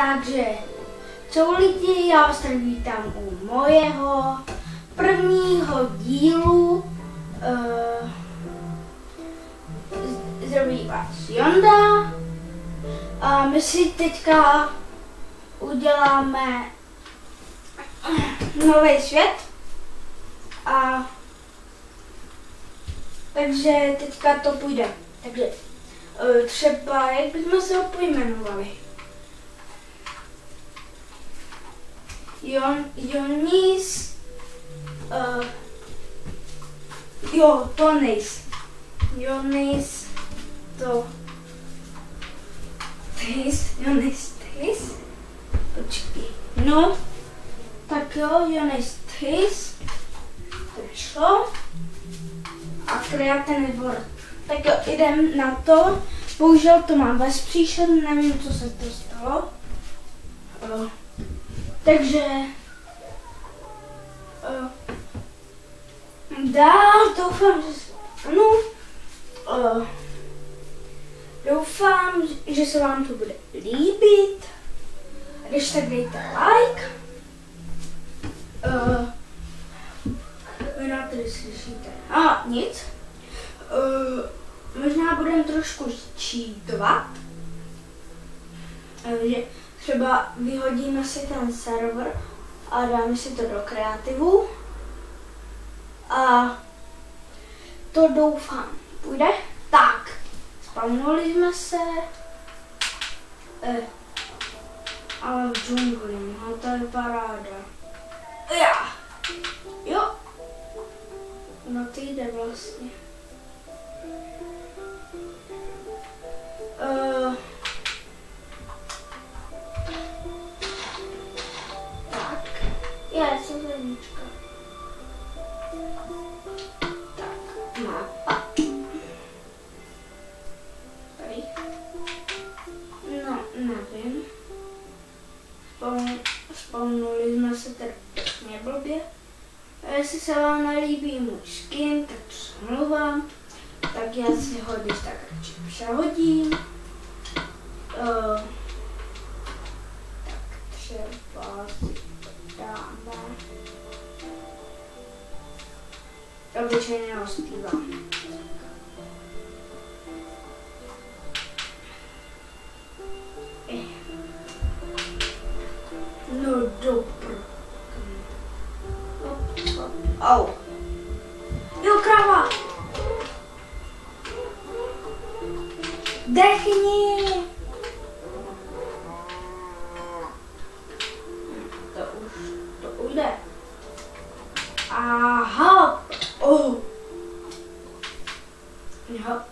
Takže, čau lidi, já vás tady vítám u mojeho prvního dílu. Zdraví vás Jonda. A my si teďka uděláme nový svět. A takže teďka to půjde. Takže třeba, jak bychom se ho pojmenovali? Jonis, Tonis. Jonis, Tis. Počkej. No, tak jo, Jonis Tis. To šlo. A Create World. Tak jo, jdem na to. Bohužel to mám bez příšer, nevím, co se to stalo. Takže doufám, že se vám to bude líbit. Když tak dejte like. Vy na tady slyšíte. Nic. Možná budeme trošku cheatovat. Že třeba vyhodíme si ten server a dáme si to do kreativu. A to doufám půjde. Tak, spawnuli jsme se. Ale v džungli, no to je paráda. Jo. No to jde vlastně. Tak, já jsem zadnička. Tak, mapa. Tady. No, nevím. Spawnuli jsme se tady pěkně blbě. A jestli se vám nelíbí můj skin, tak se omlouvám. Tak já si ho když tak radši přehodím. Tak třeba si to dáme. Obyčejně ho zpívám. No dobro. Au. Jo, kráva. Dechni! To ujde. Aha! Oh! Hop.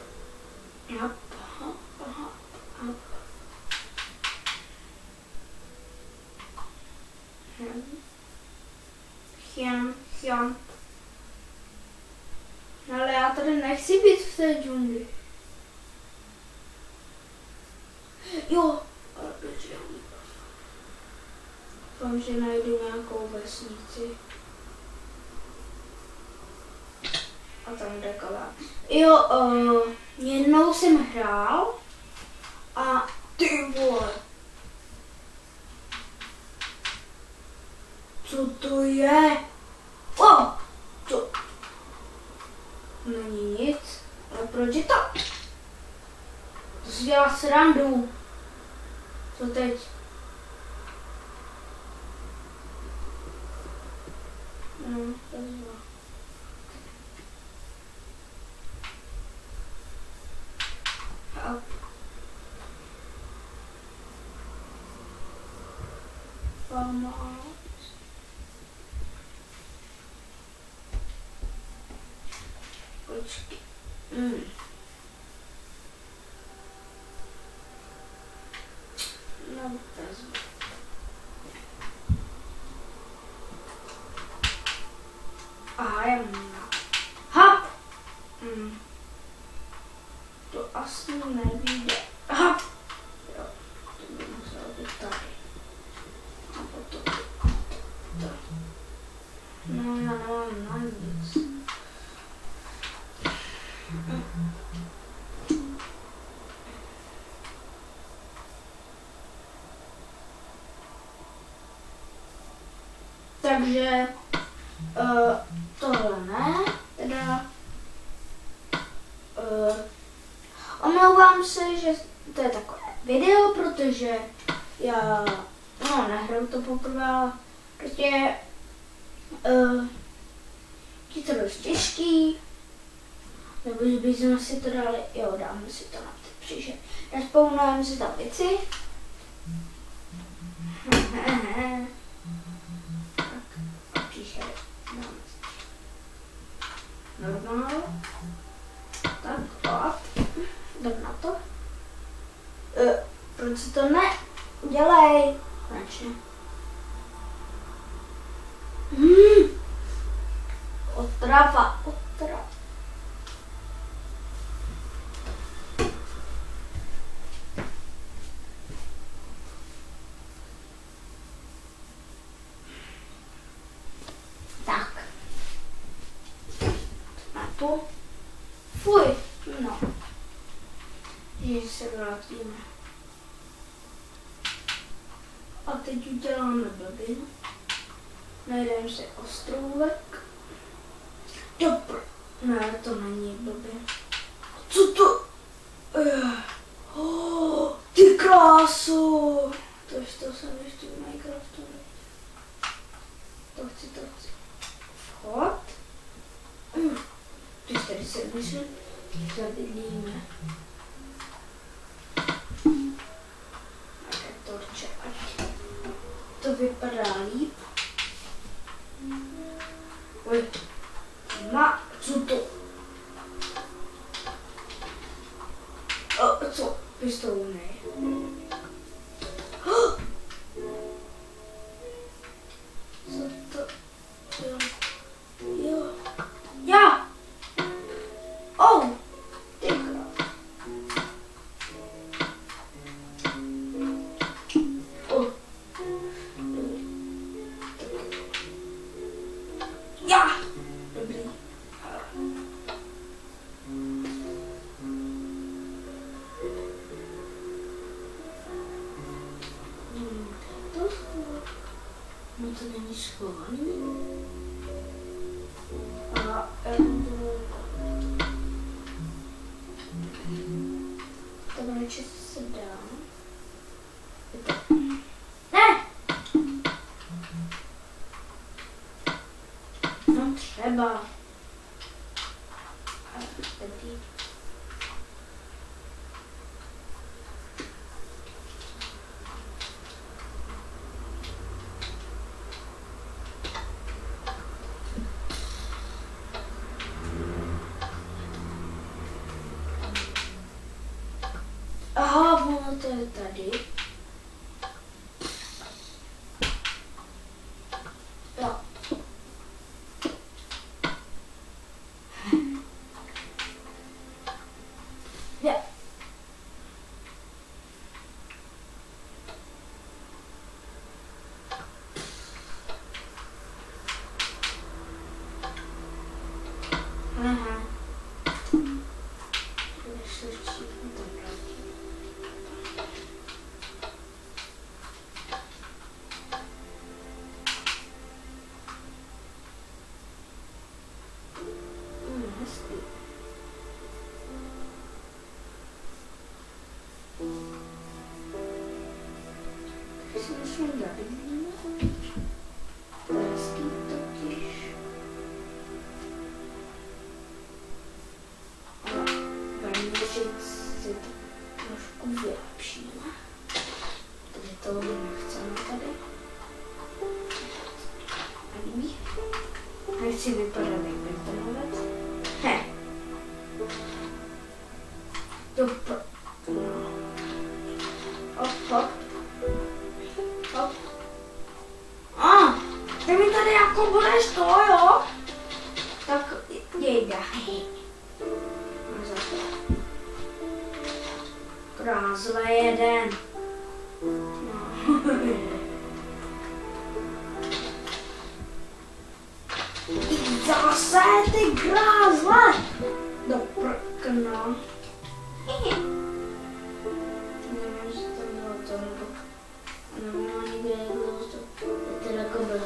Chám. Ale já tady nechci být v té džungli. Jo, ale dobře. Doufám, že najdu nějakou vesnici. A tam jde kala. Jo, jednou jsem hrál a ty vole. Co to je? Co? Není nic. Ale proč je to? To si dělá srandu. Co teď? No, to je zlo. Hop. Pomoc. Počkej. No, vezmu. Aha, já mám. Hop! To asi nevíde. Hop! Jo, to by muselo být tady. A potom to. No, já nemám na nic. Takže tohle ne, teda omlouvám se, že to je takové video, protože já nehraju to poprvé, ale prostě je to dost těžký, nebo že bychom si to dali, jo, dáme si to na ty příště. Respawnujeme si tam věci. Tak, příště dáme normál. Tak, a jdem na to. Proč si to dělej? Konečně. Otrava. Tak. Na to. Fuj, no. Že se vrátíme. A teď uděláme blbinu. Najdeme si ostrůvek. Ne, to není blbě. Co to? Ty krásu! To jsem ještě v Minecraftu. To chci. Vchod. Ty tady se myslím, zabydlíme. Také torče, ať to vypadá líp. Oj. Co to? Co? Pistolny. Co to? Jo. Já! Ty krát. Já! Dobrý. To není schovaný. A to radši se dá. Ne! No třeba. Aha, ono to je tady. Jo. Je. Aha. Si to trošku vylepšíme. Tady to nechceme tady. Líbí. Nechci vypadat jak betonovec. Dobro. Hop. Ty mi tady jako budeš to, jo? Tak jejda. Krázle jeden. Zase ty krázle. Do prkna. Nevím, že to bylo to, nebo normálně kde je to teda kobe.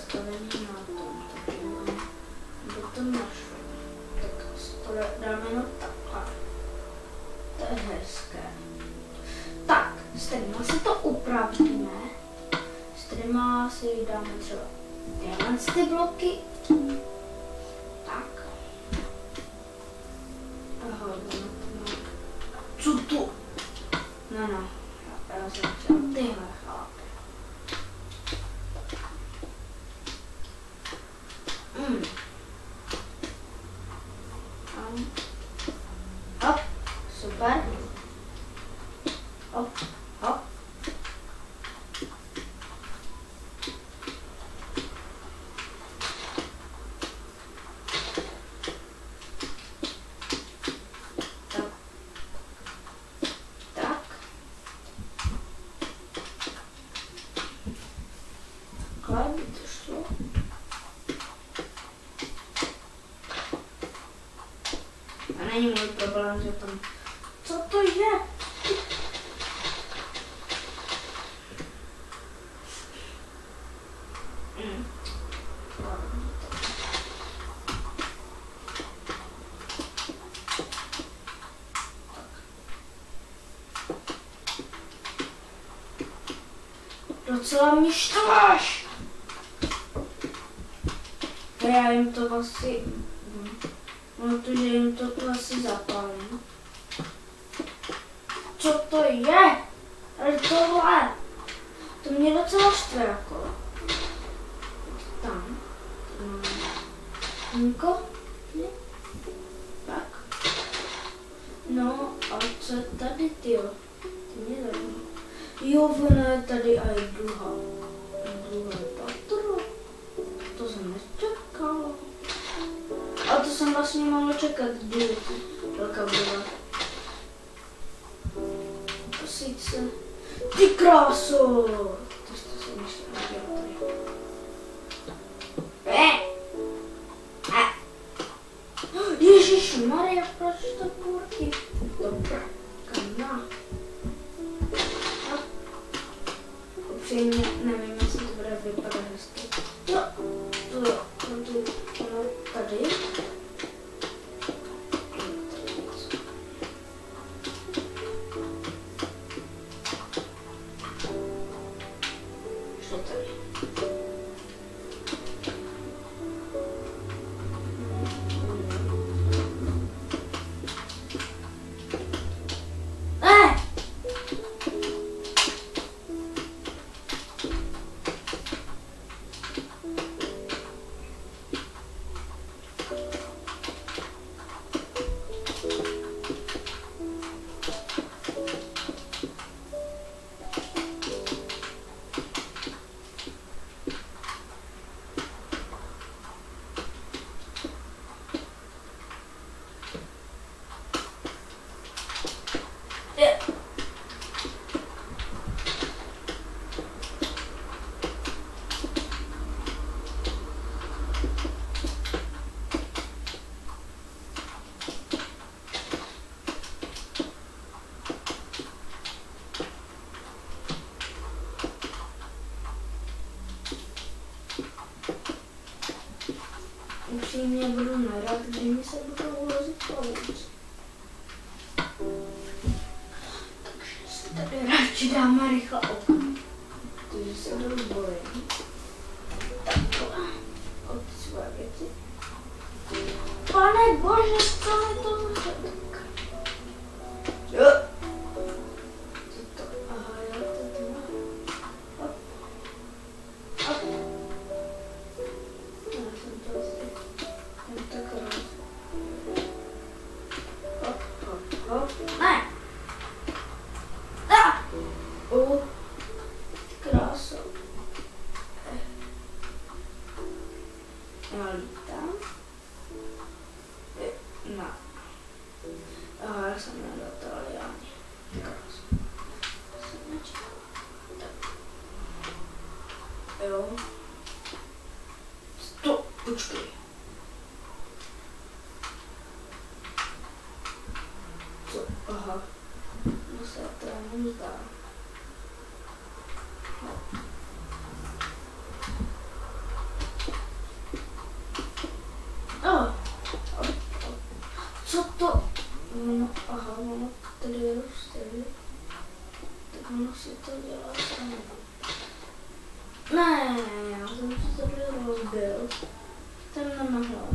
zastavení na tom, takže mám button našel. Tak to dáme no takhle. To je hezké. Tak, s kterýma si to upravíme. S kterýma si dáme třeba tyhle ty bloky. Tak. Aha, no. Co tu? No. Já jsem chtěl tyhle chlapy. Hop, super. Hop. A není můj problém, že tam... Co to je? Docela mě štváš! Já jim to asi... Protože jim to asi zapálím. Co to je? Ale tohle! To mě docela štve jako. Tam. Niko? Ne? Tak. No a co je tady, tyjo? To mě zajímá. Jo, ono je tady a je druhé patro. To jsem nečekala. A to jsem vlastně mohla čekat, kdy velká budova. To sice... Ty kráso! To jsem ještě nedělal tady. Ježišmarja, proč to kurky? Dobrá, kana. Upřímně nevím, jestli to bude vypadat hezky. Jo, tady. Upřímně budu nerad, kdy mi se budou ulozit pavouci. Takže si tady radši dáme rychle okno. Takže se budu bojím. Takhle. Od své věci. Pane bože, co je to za tak? Jo. Co to? Aha, já to má. Hop. Hop. Já jsem to asi... Tak roz. Hop, hop, hop. Ne! Krása. Já lítám. Ne. Aha, já jsem nedotal, já ne. Krása. Jsem nečekal. Tak. Jo. Stop, počkej. Co? Aha. No se to jenom zdá. to, ono, aha, ono tady roste, tak ono si to dělá samo. Ne, já jsem si to tady rozbil, jsem nemohla.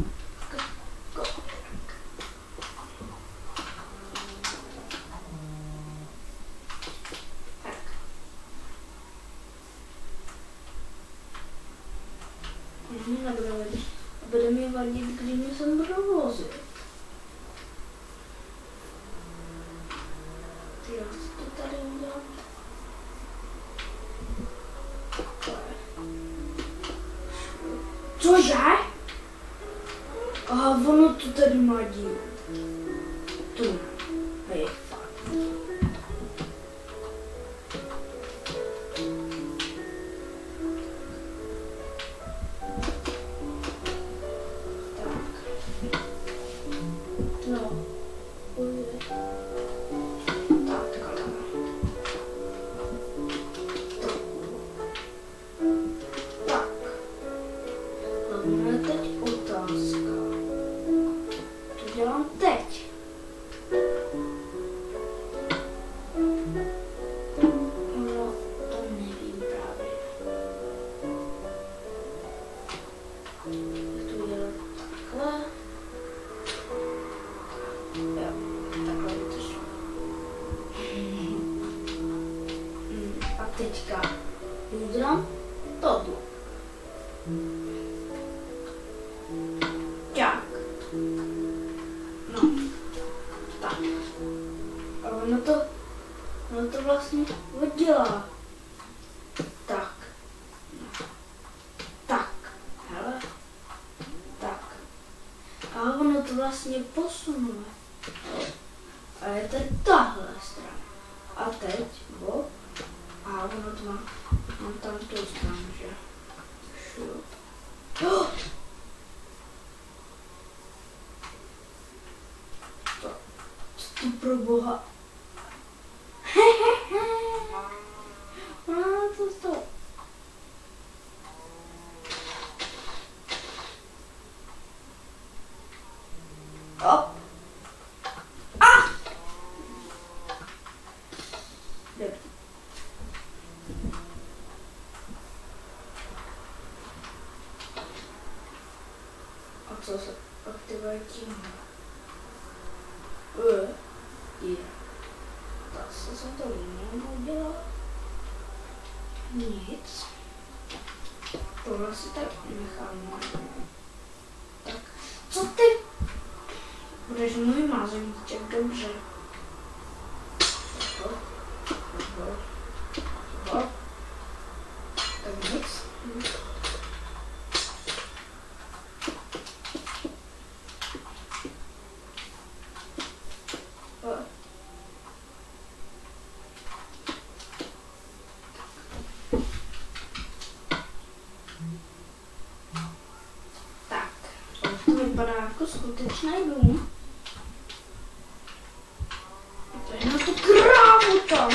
Nebude vadit. Bude mi vadit, když mi sem budu vozit. Já si to tady udělám. Cože? Aha, ono to tady má díl. Tu. Hej, fakt. Dělám teď. No, to nevím právě. Jak to dělat takhle. Jo, takhle by to šlo. A teďka udělám tohle. Tak. No, tak. A ono to vlastně oddělá. Tak. No. Tak. Hele. Tak. A ono to vlastně posunuje. A je to tahle strana. A teď, a ono to mám tam tu stranu, že? Šup. Oh! To pro boha. To. Op. Ah! Dobrý. A co se aktivuje tímhle? Je. Zase jsem to neudělal. Nic. Tohle si tak nechám. Tak, co ty? Budeš můj mázlíček, dobře. Tak nic. To vypadá jako skutečný dům. To je na tu krávu tam.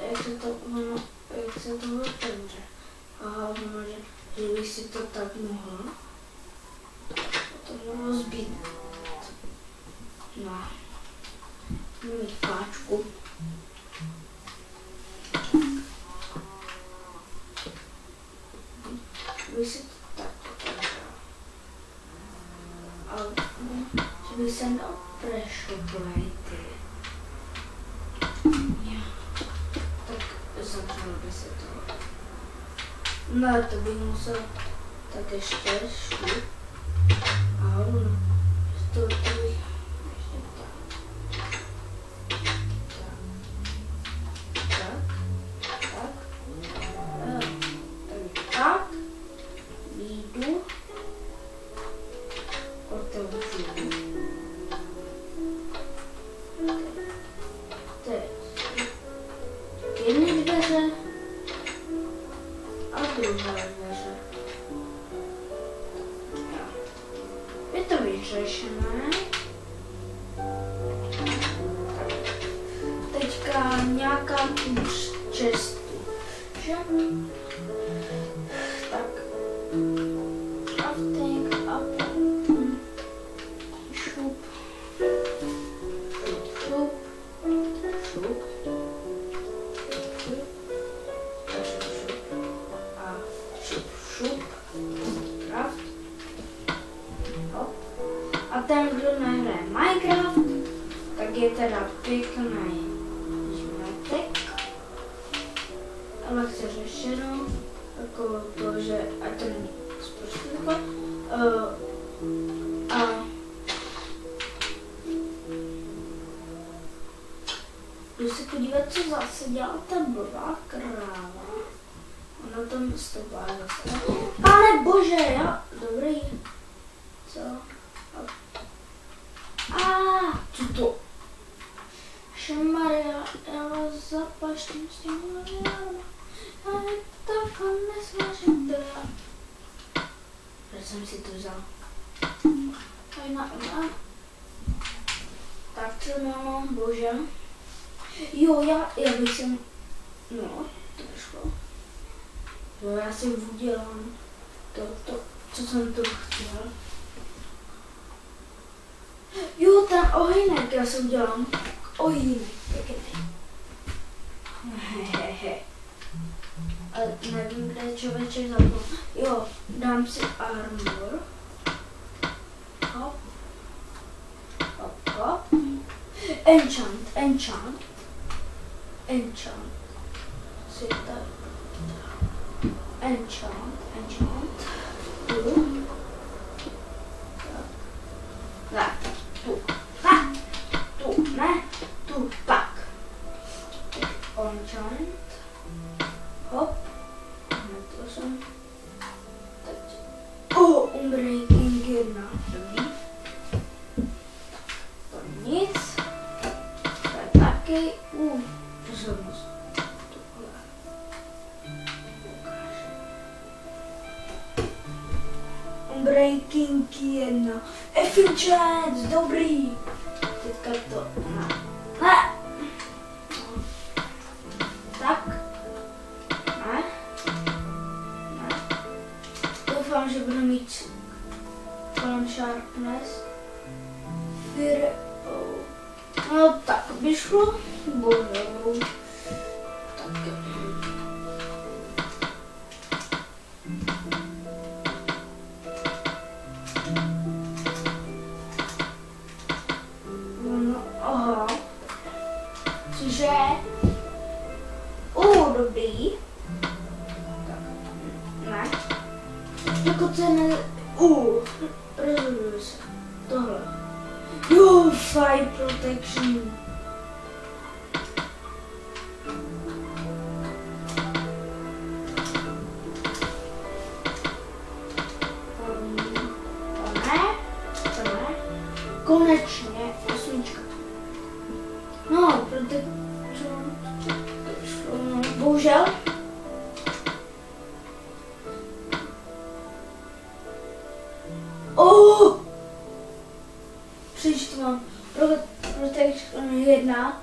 Jak se to otevře? Aha, ono, že bych si to tak mohla. Potom rozbít. No. Mít páčku. Bych si to tak otevřela. Ale že bych sem dal pressure plate. Tak zavřelo by se to. No to bych musel tak ještě šup. A ono, to bych ještě tak. Tak. Výjdu. Otevřu. Teď. Jedny dveře a druhé dveře. Je to vyřešené. Teďka nějaká cestu. Že? Tak. pěkný zmetek. Lehce řešeno, jako to, že ať to není zprostředko. A jdu se podívat, co zase dělá ta blbá kráva. Ona tam stoupá zase. Pane bože, já, dobrý. Co? Co to? Šemaria, já vás zapaštím s tím hlavama. Ale tak vám nesvážím teda. Proč jsem si to vzal? Tajná Emma. Tak co mám, bože. Jo, já bych sem, no, to vyšlo. Jo, já si udělám to, co jsem tu chtěl. Jo, ten ohýnek, já si udělám ohýnek, pěkný. Hehehe. Ale nevím, kde je člověček zapnul. Jo, dám si armor. Hop. Hop, hop. Enchant. Si tady. Enchant. Tu. Tak. Tu. Tak. Enchant. Hop. To jsem. Teď. Unbreaking 1. Dobrý. To nic. To je taky. Pozornost. Unbreaking 1. Efficient. Dobrý. Teďka to. Ne. Tak. Ne. Doufám, že budu mít kolem sharpness. No tak, vyšlo. Bože. Tak. No, aha. Cože? Dobrý. Tak. Ne. Jako ten rozhoduju se. Tohle. Jo, fire protection. To ne. Konečně 8. No, protection. Bohužel. Příště mám Protection 1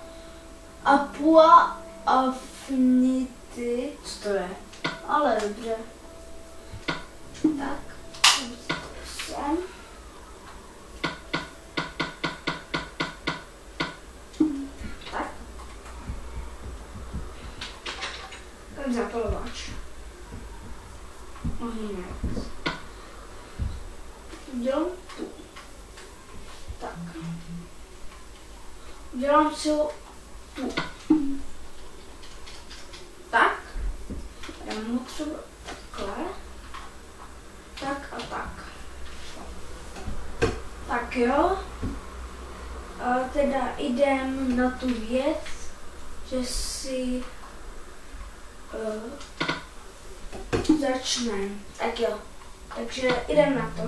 a Pua Affinity. Co to je? Ale dobře. Tak. Sem. Tak. Ten zapalovač. Ohýnek. Udělám tu. Tak. Udělám si ho tu. Tak. Já mu třeba takhle. Tak a tak. Tak jo. A teda jdem na tu věc, že si začneme. Tak jo. Takže jdem na to.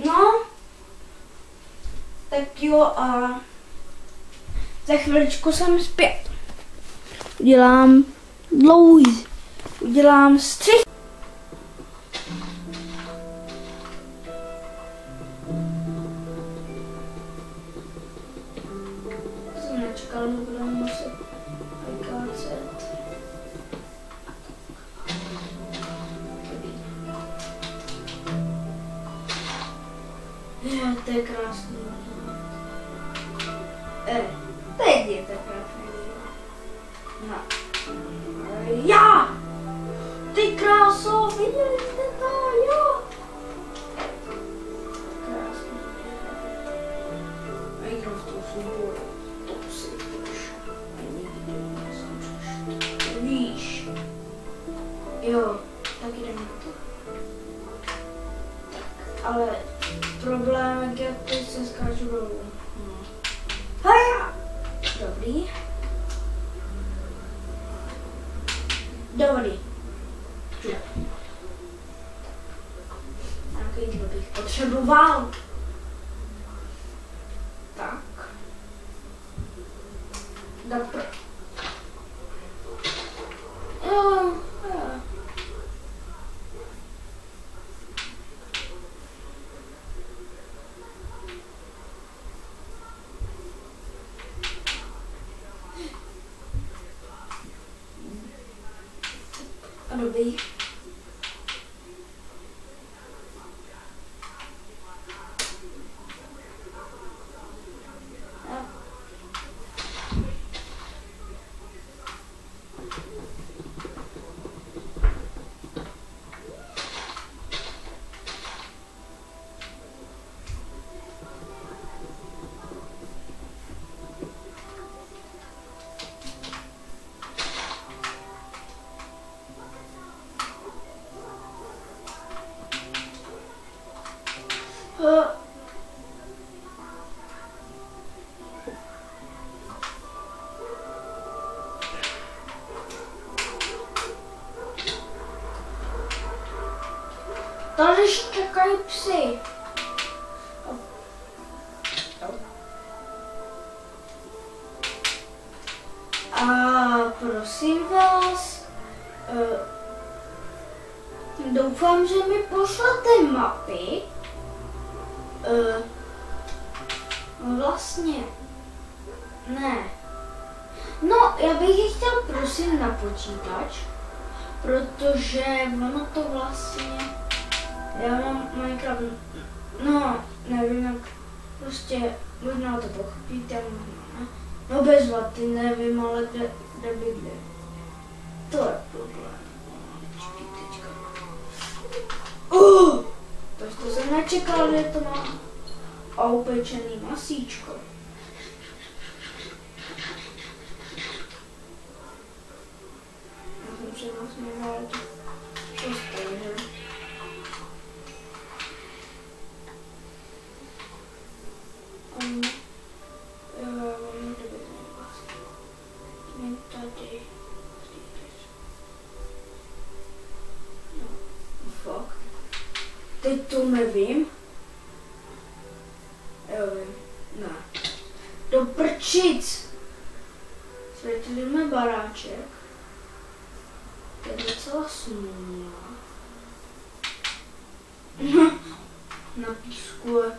No, tak jo a za chviličku jsem zpět. Udělám střih. Jsem nečekal, že budeme muset vykácet. To je krásný. Teď je to krásný. No. Já! Ty kráso, viděli jste to, jo? Krásný. někdo v tom souboru. To si víš. A nikdy nezmůžeš. Víš. Jo, tak jdeme na to. Tak, ale problém je, jak teď se skáču dolů. Haja! Dobrý. Dobrý. Nějaký bych potřeboval. Tak. Dobře. Jo. A dobrý. Tady čekají psy. A prosím vás, doufám, že mi pošlete mapy. Vlastně, ne. No, já bych je chtěl prosím na počítač, protože ono to vlastně, já mám Minecraft, no, nevím jak, prostě možná to pochopíte, možná ne. No bez vaty, nevím, ale kde bydlí. To je problém. Teďka. To jsem nečekal, že to má a upečený masíčko. Já jsem se nasměval to stejně. Tady. No, fuck. Teď to nevím. Jo, vím. Ne. Do prčic. Světlíme mi baráček. To je docela smůla. Na písku je.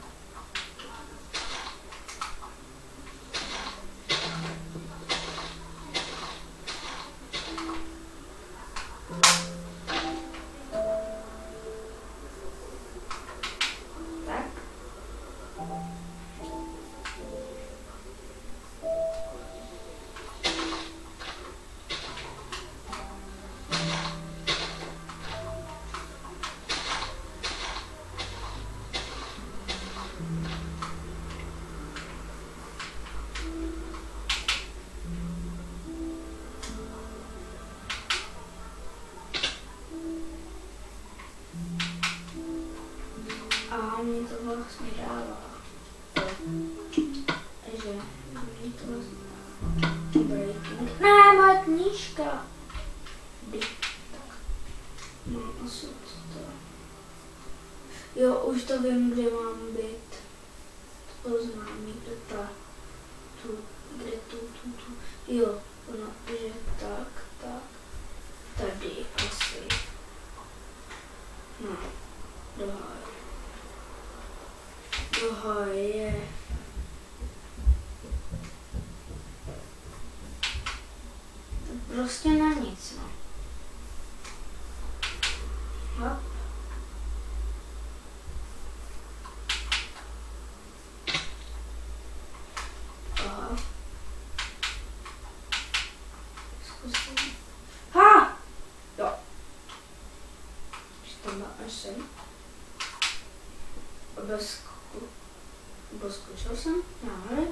A mě to vlastně dává. Takže mě to vlastně dává. Breaking. Ne, moje knížka. Tak. No, osud to. Jo, už to vím, kde mám být. To znám, kde ta. Kde tu. Jo, ono, že tak. Tady asi. No, do háje. To prostě na nic, no. Hop. Aha. Zkusím. Ha! Jo. Už tam až sem. Zkoušel jsem, ale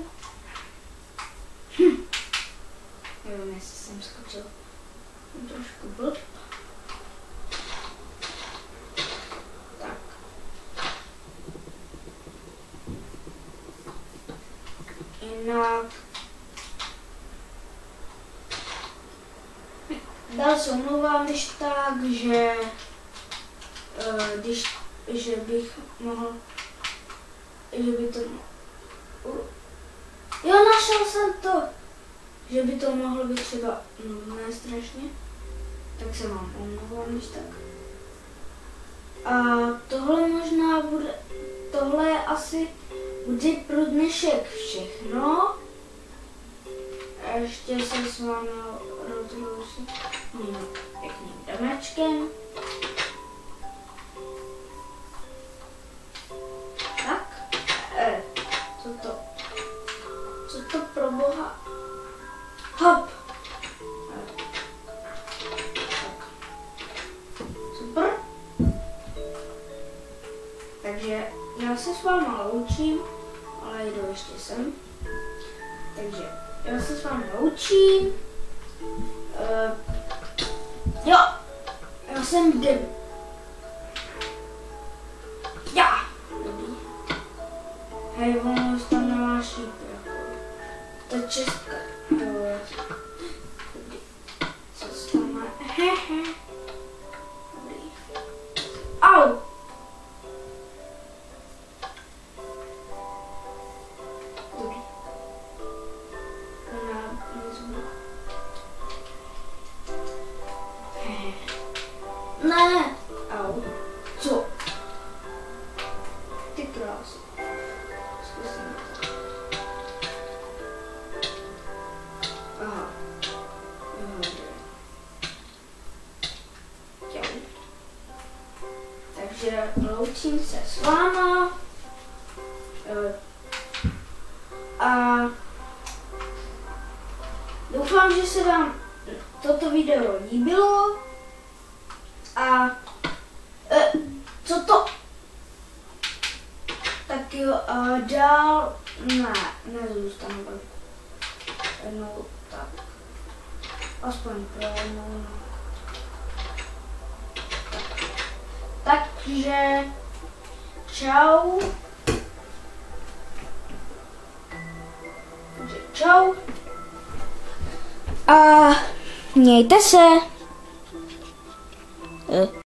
jinak dál se omlouvám, když tak, že bych mohl, že by to, jo, našel jsem to, že by to mohlo být třeba nudné strašně, tak se vám omlouvám, když tak. A tohle asi bude pro dnešek všechno. A ještě se s vámi rozloučím pěkným domečkem. Tak, co to pro boha? Hop! Tak, super. Takže já se s váma loučím, ale jdu ještě sem. Takže já se s vámi loučím. Jo, já jsem Dim. Já. Dobrý. Hej, ono už tam nemá šíp, jako. To je české. Jo, dobrý. Co se tam má? Hehe. Dobrý. Au. Ne! Au. Co? Ty krás. Zkusím to. Aha. Jo. Takže loučím se s váma. A doufám, že se vám toto video líbilo. A co to? Tak jo, dál nezůstanu. No, tak. Aspoň pro jednou. Takže čau. Čau. A mějte se.